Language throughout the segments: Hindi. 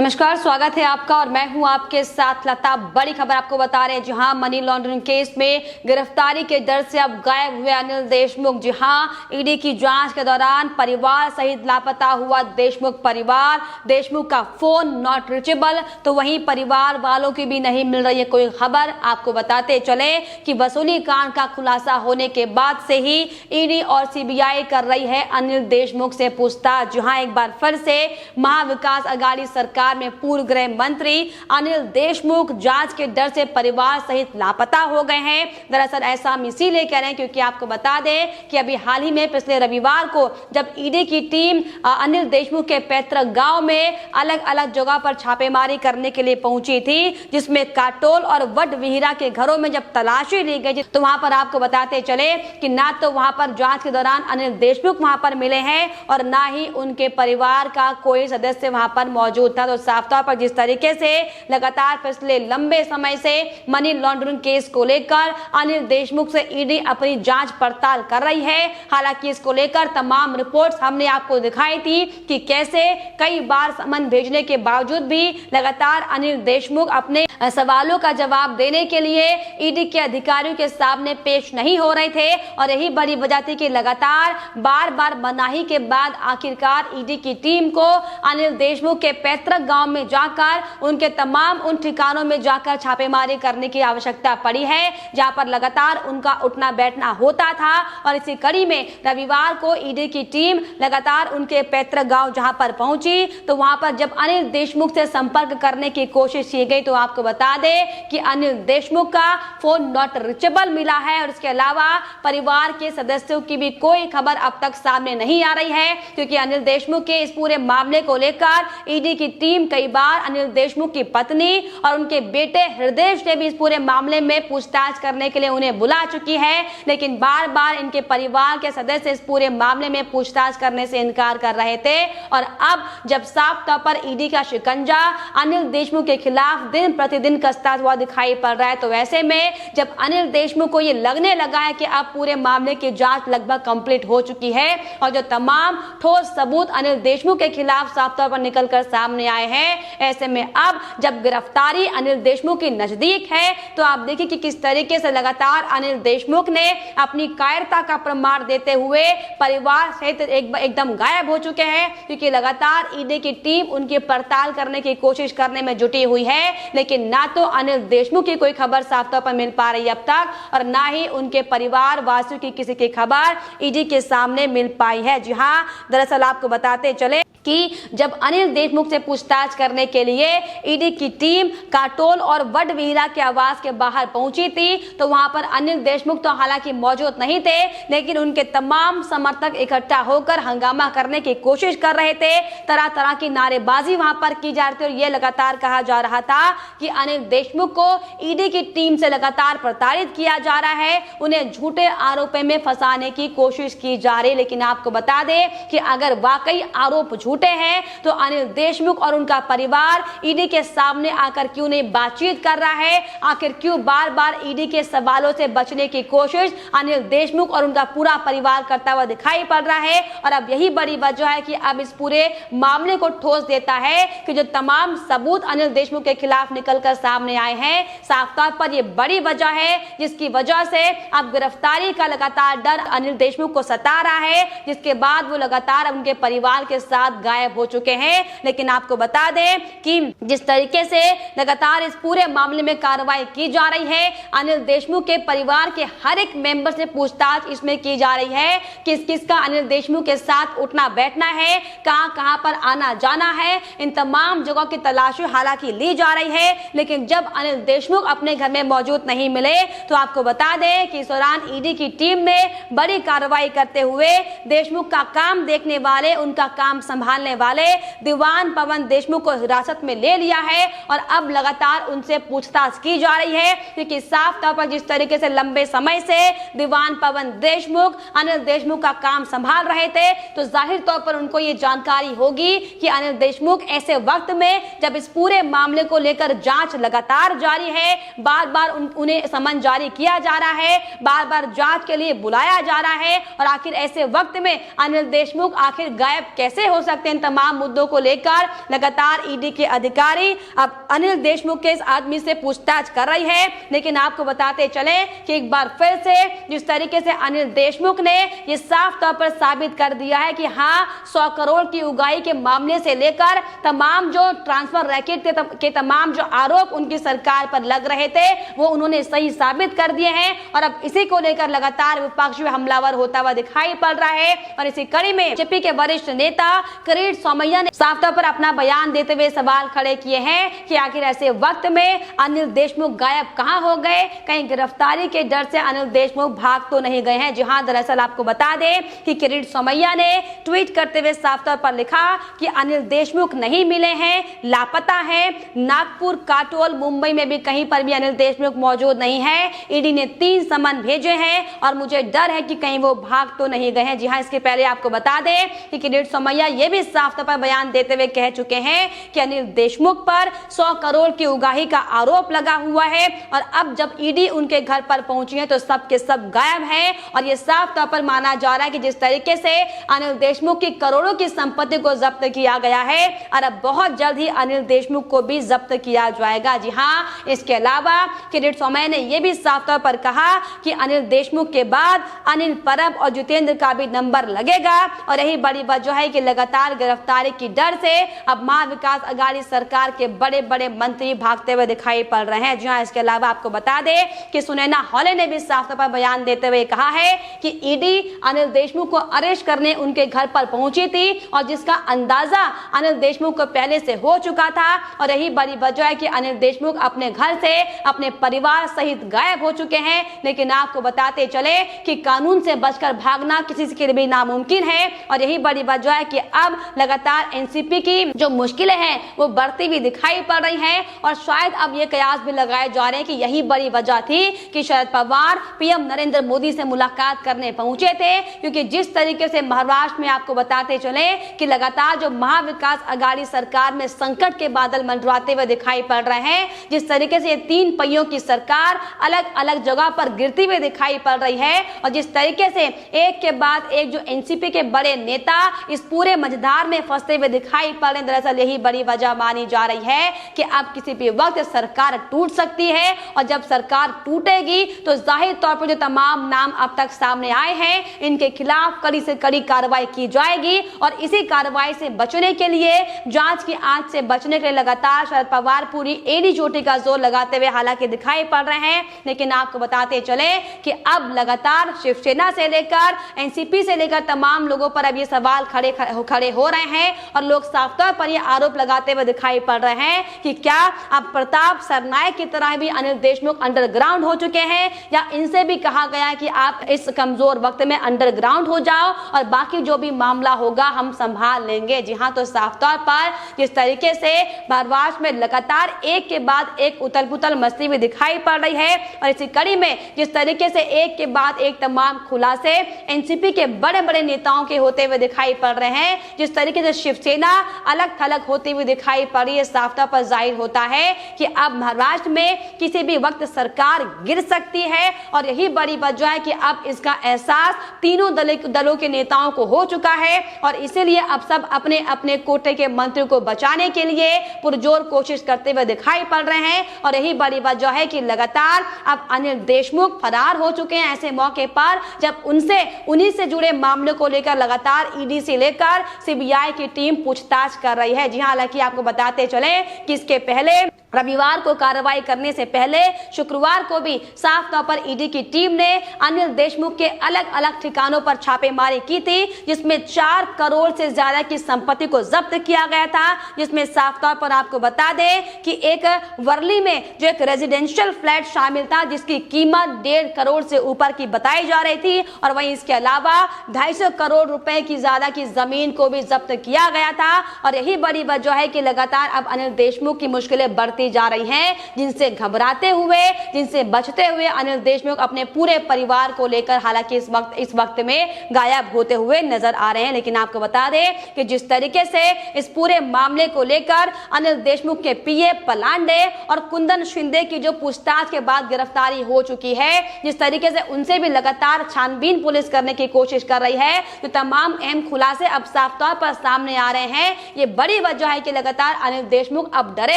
नमस्कार, स्वागत है आपका और मैं हूं आपके साथ लता। बड़ी खबर आपको बता रहे हैं, जहां मनी लॉन्ड्रिंग केस में गिरफ्तारी के डर से अब गायब हुए अनिल देशमुख। जहां ईडी की जांच के दौरान परिवार सहित लापता हुआ देशमुख परिवार, देशमुख का फोन नॉट रीचेबल, तो वहीं परिवार वालों की भी नहीं मिल रही है कोई खबर। आपको बताते चले कि वसूली कांड का खुलासा होने के बाद से ही ईडी और सीबीआई कर रही है अनिल देशमुख से पूछताछ। जहां एक बार फिर से महाविकास अघाड़ी सरकार में पूर्व गृह मंत्री अनिल देशमुख जांच के डर से परिवार सहित लापता हो गए हैं। दरअसल ऐसा हम इसीलिए कह रहे हैं क्योंकि आपको बता दें कि अभी हाल ही में पिछले रविवार को जब ईडी की टीम अनिल देशमुख के पैतृक गांव में अलग अलग जगह पर छापेमारी करने के लिए पहुंची थी, जिसमें काटोल और वडविहीरा के घरों में जब तलाशी ली गई तो वहां पर आपको बताते चले कि ना तो वहां पर जांच के दौरान अनिल देशमुख वहां पर मिले हैं और ना ही उनके परिवार का कोई सदस्य वहां पर मौजूद था। तो साफ तौर पर जिस तरीके से लगातार पिछले लंबे समय से मनी लॉन्ड्रिंग केस को लेकर अनिल देशमुख से ईडी अपनी जांच पड़ताल कर रही है। हालांकि इसको लेकर तमाम रिपोर्ट्स हमने आपको दिखाई थी कि कैसे कई बार समन भेजने के बावजूद भी लगातार अनिल देशमुख अपने सवालों का जवाब देने के लिए ईडी के अधिकारियों के सामने पेश नहीं हो रहे थे और यही बड़ी वजह थी कि लगातार बार बार मनाही के बाद आखिरकार ईडी की टीम को अनिल देशमुख के पैतृक गांव में जाकर उनके तमाम उन ठिकानों में जाकर छापेमारी करने की आवश्यकता पड़ी है, जहां पर लगातार उनका उठना बैठना होता था। और इसी कड़ी में रविवार को ईडी की टीम लगातार उनके पैतृक गांव जहां पर पहुंची तो वहां पर जब अनिल देशमुख से संपर्क करने की कोशिश की गई तो आपको बता दें कि अनिल देशमुख का फोन नॉट रीचेबल मिला है और इसके अलावा परिवार के सदस्यों की भी कोई खबर अब तक सामने नहीं आ रही है, क्योंकि अनिल देशमुख के इस पूरे मामले को लेकर ईडी की टीम कई बार अनिल देशमुख की पत्नी और उनके बेटे हृदय ने भी इस पूरे मामले में पूछताछ करने के लिए उन्हें बुला चुकी है, लेकिन बार बार इनके परिवार के सदस्य इस पूरे मामले में पूछताछ करने से इनकार कर रहे थे। और अब जब साफ तौर पर ईडी का शिकंजा अनिल देशमुख के खिलाफ दिन प्रतिदिन कसता हुआ दिखाई पड़ रहा है, तो ऐसे में जब अनिल देशमुख को ये लगने लगा है कि अब पूरे मामले की जांच लगभग कंप्लीट हो चुकी है और जो तमाम ठोस सबूत अनिल देशमुख के खिलाफ साफ तौर पर निकलकर सामने आए हैं, ऐसे में अब जब गिरफ्तारी अनिल देशमुख की नजदीक है तो आप देखिए कि किस तरीके से लगातार अनिल देशमुख ने अपनी कायरता का प्रमाण देते हुए परिवार सहित एकदम गायब हो चुके हैं, क्योंकि लगातार ईडी की टीम उनकी पड़ताल करने की कोशिश करने में जुटी हुई है, लेकिन ना तो अनिल देशमुख की कोई खबर साफ तौर पर मिल पा रही है अब तक और ना ही उनके परिवार वासियों की किसी की खबर ईडी के सामने मिल पाई है। जी हाँ, दरअसल आपको बताते चले कि जब अनिल देशमुख से पूछताछ करने के लिए ईडी की टीम काटोल और वडविहीरा के आवास के बाहर पहुंची थी तो वहां पर अनिल देशमुख तो हालांकि मौजूद नहीं थे, लेकिन उनके तमाम समर्थक इकट्ठा होकर हंगामा करने की कोशिश कर रहे थे। तरह तरह की नारेबाजी वहां पर की जा रही थी और यह लगातार कहा जा रहा था कि अनिल देशमुख को ईडी की टीम से लगातार प्रताड़ित किया जा रहा है, उन्हें झूठे आरोपों में फंसाने की कोशिश की जा रही। लेकिन आपको बता दें कि अगर वाकई आरोप झूठे हैं तो अनिल देशमुख और उनका परिवार ईडी के सामने आकर क्यों नहीं बातचीत कर रहा है? आखिर क्यों बार बार ईडी के सवालों से बचने की कोशिश अनिल देशमुख और उनका पूरा परिवार करता हुआ दिखाई पड़ रहा है? और अब यही बड़ी वजह है कि अब इस पूरे मामले को ठोस देता है कि जो तमाम सबूत अनिल देशमुख के खिलाफ निकलकर सामने आए हैं, साफ तौर पर यह बड़ी वजह है जिसकी वजह से अब गिरफ्तारी का लगातार डर अनिल देशमुख को सता रहा है, जिसके बाद वो लगातार उनके परिवार के साथ गायब हो चुके हैं। लेकिन आपको बता दें कि जिस तरीके से लगातार इस पूरे मामले में कार्रवाई की जा रही है, अनिल देशमुख के परिवार के हर एक मेंबर से पूछताछ इसमें की जा रही है, किस किस का अनिल देशमुख के साथ उठना बैठना है, कहां कहां पर आना जाना है, इन तमाम जगहों की तलाशी हालांकि ली जा रही है। लेकिन जब अनिल देशमुख अपने घर में मौजूद नहीं मिले तो आपको बता दें कि इस दौरान ईडी की टीम ने बड़ी कार्रवाई करते हुए देशमुख का काम देखने वाले, उनका काम संभालने वाले दीवान पवन देशमुख को हिरासत में ले लिया है और अब लगातार उनसे पूछताछ की जा रही है, क्योंकि साफ तौर पर जिस तरीके से लंबे समय से दीवान पवन देशमुख अनिल देशमुख का काम संभाल रहे थे तो जाहिर तौर पर उनको ये जानकारी होगी कि अनिल देशमुख ऐसे वक्त में जब इस पूरे मामले को लेकर जांच लगातार जारी है, बार बार उन्हें समन जारी किया जा रहा है, बार बार जांच के लिए बुलाया जा रहा है और आखिर ऐसे वक्त में अनिल देशमुख आखिर गायब कैसे हो सकते सकते हैं। इन तमाम मुद्दों को लेकर लगातार ईडी के अधिकारी अब अनिल देशमुख के इस आदमी से पूछताछ कर रही है। लेकिन आपको बताते चले कि एक बार फिर से जिस तरीके से अनिल देशमुख ने यह साफ तौर पर साबित कर दिया है कि हाँ, 100 करोड़ की उगाही के मामले से लेकर तमाम जो ट्रांसफर रैकेट के तमाम जो आरोप उनकी सरकार पर लग रहे थे वो उन्होंने सही साबित कर दिए हैं। और अब इसी को लेकर लगातार विपक्ष में हमलावर होता हुआ दिखाई पड़ रहा है। और इसी कड़ी में बीजेपी के वरिष्ठ नेता किरीट सोमैया ने साफ तौर पर अपना बयान देते हुए सवाल खड़े किए हैं कि आखिर ऐसे वक्त में अनिल देशमुख गायब कहां हो गए। कहीं गिरफ्तारी के डर से अनिल देशमुख भाग तो नहीं गए हैं। जहां दरअसल आपको बता दें कि किरीट सोमैया ने ट्वीट करते हुए साफ तौर पर लिखा कि अनिल देशमुख नहीं मिले हैं, लापता हैं। नागपुर, काटोल, मुंबई में भी कहीं पर भी अनिल देशमुख मौजूद नहीं है। ईडी ने 3 समन भेजे हैं और मुझे डर है कि कहीं वो भाग तो नहीं गए हैं। जी हां, इसके पहले आपको बता दें कि किरीट सोमैया ये भी साफ तौर पर बयान देते हुए कह चुके हैं कि अनिल देशमुख पर 100 करोड़ की उगाही का आरोप लगा हुआ है और अब जब ईडी उनके घर पर पहुंची है तो सब के सब गायब हैं। और ये साफ तौर पर माना जा रहा है कि जिस तरीके से अनिल देशमुख की करोड़ों की संपत्ति को जब्त किया गया है और अब बहुत जल्द ही अनिल देशमुख को भी जब्त किया जाएगा। जी हां, इसके अलावा किरीट सोमैया ने यह भी साफ तौर पर कहा कि अनिल देशमुख के बाद अनिल परब और जितेंद्र का भी नंबर लगेगा। और यही बड़ी वजह है कि लगातार गिरफ्तारी की डर से अब महाविकास अघाड़ी सरकार के बड़े बड़े मंत्री भागते हुए दिखाई पड़ रहे हैं। जी हां, इसके अलावा आपको बता दें कि सुनैना हॉले ने भी साफ तौर पर बयान देते हुए कहा है कि ईडी अनिल देशमुख को अरेस्ट करने उनके घर पर पहुंची थी और जिसका अंदाजा अनिल देशमुख को पहले से हो चुका था। और यही बड़ी वजह है कि अनिल देशमुख अपने घर से अपने परिवार सहित गायब हो चुके हैं। लेकिन आपको बताते चले कि कानून से बचकर भागना किसी के लिए भी नामुमकिन है। और यही बड़ी वजह है कि अब लगातार एनसीपी की जो मुश्किलें हैं वो बढ़ती हुई दिखाई पड़ रही हैं। और शायद अब ये कयास भी लगाए जा रहे हैं कि यही बड़ी वजह थी कि शरद पवार पीएम नरेंद्र मोदी से मुलाकात करने पहुंचे थे। क्योंकि जिस तरीके से महाराष्ट्र में आपको बताते चले कि लगातार जो महाविकास अघाड़ी सरकार में संकट के बादल मंडराते हुए दिखाई पड़ रहे हैं, जिस तरीके से ये 3 पहियों की सरकार अलग अलग जगह पर गिरती हुई दिखाई पड़ रही है और जिस तरीके से एक के बाद एक जो एनसीपी के बड़े नेता इस पूरे मझधार में फंसते हुए दिखाई पड़ रहे हैं, दरअसल यही बड़ी वजह मानी जा रही है कि अब किसी भी वक्त सरकार टूट सकती है। और जब सरकार टूटेगी तो जाहिर तौर पर जो तमाम नाम अब तक सामने आए हैं इनके खिलाफ कड़ी से कड़ी कार्रवाई की जाएगी। और इसी कार्रवाई से बचने के लिए, जांच की आंच से बचने के लिए लगातार शरद पवार पूरी एड़ी चोटी का जोर लगाते हुए हालांकि दिखाई पड़ रहे हैं। लेकिन आपको बताते चले कि अब लगातार शिवसेना से लेकर एनसीपी से लेकर तमाम लोगों पर अब ये सवाल खड़े हो रहे हैं और लोग साफ तौर पर ये आरोप लगाते हुए दिखाई पड़ रहे हैं कि क्या अब प्रताप सरनायक की तरह भी अनिल देशमुख अंडरग्राउंड हो चुके हैं या इनसे भी कहा गया कि आप इस कमजोर वक्त में अंडरग्राउंड हो जाओ और बाकी जो भी मामला होगा हम संभाल लेंगे। जी हां, तो साफ तौर पर जिस तरीके से महाराष्ट्र में लगातार एक के बाद एक उथल पुथल मचती हुई दिखाई पड़ रही है और इसी कड़ी में जिस तरीके से एक के बाद एक तमाम खुलासे एनसीपी के बड़े बड़े नेताओं के होते हुए दिखाई पड़ रहे हैं, जिस तरीके से शिवसेना अलग थलग होती हुई दिखाई पड़ रही है, साफ तौर पर जाहिर होता है कि अब महाराष्ट्र में किसी भी वक्त सरकार गिर सकती है। और यही बड़ी वजह है कि अब इसका एहसास तीनों दलों के नेताओं को हो चुका है और इसीलिए अब सब अपने अपने कोटे के मंत्री को बचाने के लिए पुरजोर कोशिश करते हुए दिखाई पड़ रहे हैं। और यही बड़ी वजह है कि लगातार अब अनिल देशमुख फरार हो चुके हैं ऐसे मौके पर जब उन्हीं से जुड़े मामलों को लेकर लगातार ईडी से लेकर सीबीआई की टीम पूछताछ कर रही है। जी हां, हालांकि आपको बताते चले कि इसके पहले रविवार को कार्रवाई करने से पहले शुक्रवार को भी साफ तौर पर ईडी की टीम ने अनिल देशमुख के अलग अलग ठिकानों पर छापेमारी की थी, जिसमें 4 करोड़ से ज्यादा की संपत्ति को जब्त किया गया था। जिसमें साफ तौर पर आपको बता दें कि एक वर्ली में जो एक रेजिडेंशियल फ्लैट शामिल था जिसकी कीमत 1.5 करोड़ से ऊपर की बताई जा रही थी और वहीं इसके अलावा 250 करोड़ रुपए की ज्यादा की जमीन को भी जब्त किया गया था। और यही बड़ी वजह है कि लगातार अब अनिल देशमुख की मुश्किलें बढ़ती बढ़ती जा रही हैं, जिनसे घबराते हुए, जिनसे बचते हुए अनिल देशमुख अपने पूरे परिवार को लेकर हालांकि इस वक्त में गायब होते हुए नजर आ रहे हैं। लेकिन आपको बता दें कि जिस तरीके से इस पूरे मामले को लेकर अनिल देशमुख के पीए पलांडे और कुंदन शिंदे की जो पूछताछ के बाद गिरफ्तारी हो चुकी है, जिस तरीके से उनसे भी लगातार छानबीन पुलिस करने की कोशिश कर रही है, तो तमाम अहम खुलासे अब साफ तौर पर सामने आ रहे हैं। ये बड़ी वजह है कि लगातार अनिल देशमुख अब डरे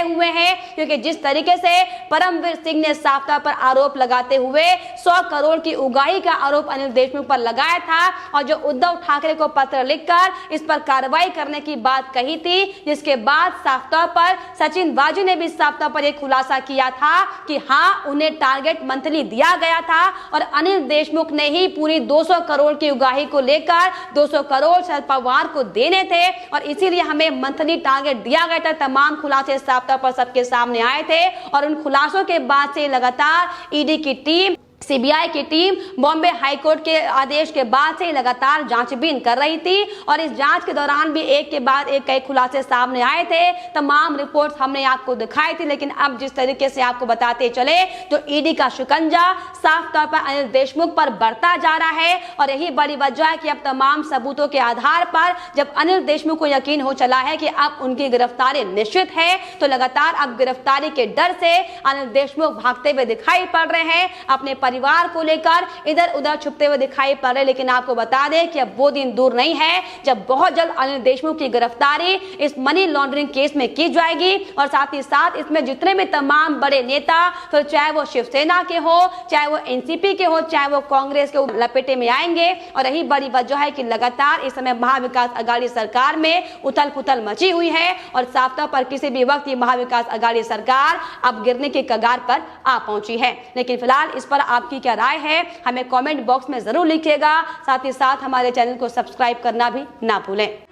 हुए हैं, क्योंकि जिस तरीके से परमवीर सिंह ने साफ तौर पर आरोप लगाते हुए 100 करोड़ की उगाही का आरोप अनिल देशमुख पर लगाया था और जो उद्धव ठाकरे को पत्र लिखकर इस पर कार्रवाई करने की बात कही थी, जिसके बाद साफ तौर पर सचिन वाजी ने भी साफ तौर पर यह खुलासा किया था कि हां, उन्हें टारगेट मंथली दिया गया था और अनिल देशमुख ने ही पूरी 200 करोड़ की उगाही को लेकर 200 करोड़ शरद पवार को देने थे और इसीलिए हमें मंथली टारगेट दिया गया था। तमाम खुलासे साफ तौर पर सबके सामने आए थे और उन खुलासों के बाद से लगातार ईडी की टीम, सीबीआई की टीम बॉम्बे हाईकोर्ट के आदेश के बाद से लगातार जांचबीन कर रही थी और इस जांच के दौरान भी एक के बाद एक कई खुलासे सामने आए थे। तमाम रिपोर्ट्स हमने आपको दिखाई थी, लेकिन अब जिस तरीके से आपको बताते चले तो ईडी का शिकंजा साफ तौर पर अनिल देशमुख पर बढ़ता जा रहा है और यही बड़ी वजह है कि अब तमाम सबूतों के आधार पर जब अनिल देशमुख को यकीन हो चला है कि अब उनकी गिरफ्तारी निश्चित है, तो लगातार अब गिरफ्तारी के डर से अनिल देशमुख भागते हुए दिखाई पड़ रहे हैं, अपने परिवार को लेकर इधर उधर छुपते हुए दिखाई पड़ रहे। लेकिन आपको बता दें कि अब वो दिन दूर नहीं है जब बहुत जल्द अनिल देशमुख की गिरफ्तारी इस मनी लॉन्ड्रिंग केस में की जाएगी और साथ ही साथ इसमें जितने भी तमाम बड़े नेता, तो चाहे वो शिवसेना के हो, चाहे वो एनसीपी के हो, चाहे वो कांग्रेस के लपेटे में आएंगे। और यही बड़ी वजह है कि लगातार इस समय महाविकास अघाड़ी सरकार में उथल पुथल मची हुई है और साफ तौर पर किसी भी वक्त ये महाविकास अघाड़ी सरकार अब गिरने के कगार पर आ पहुंची है। लेकिन फिलहाल इस पर आपकी क्या राय है, हमें कमेंट बॉक्स में जरूर लिखिएगा। साथ ही साथ हमारे चैनल को सब्सक्राइब करना भी ना भूलें।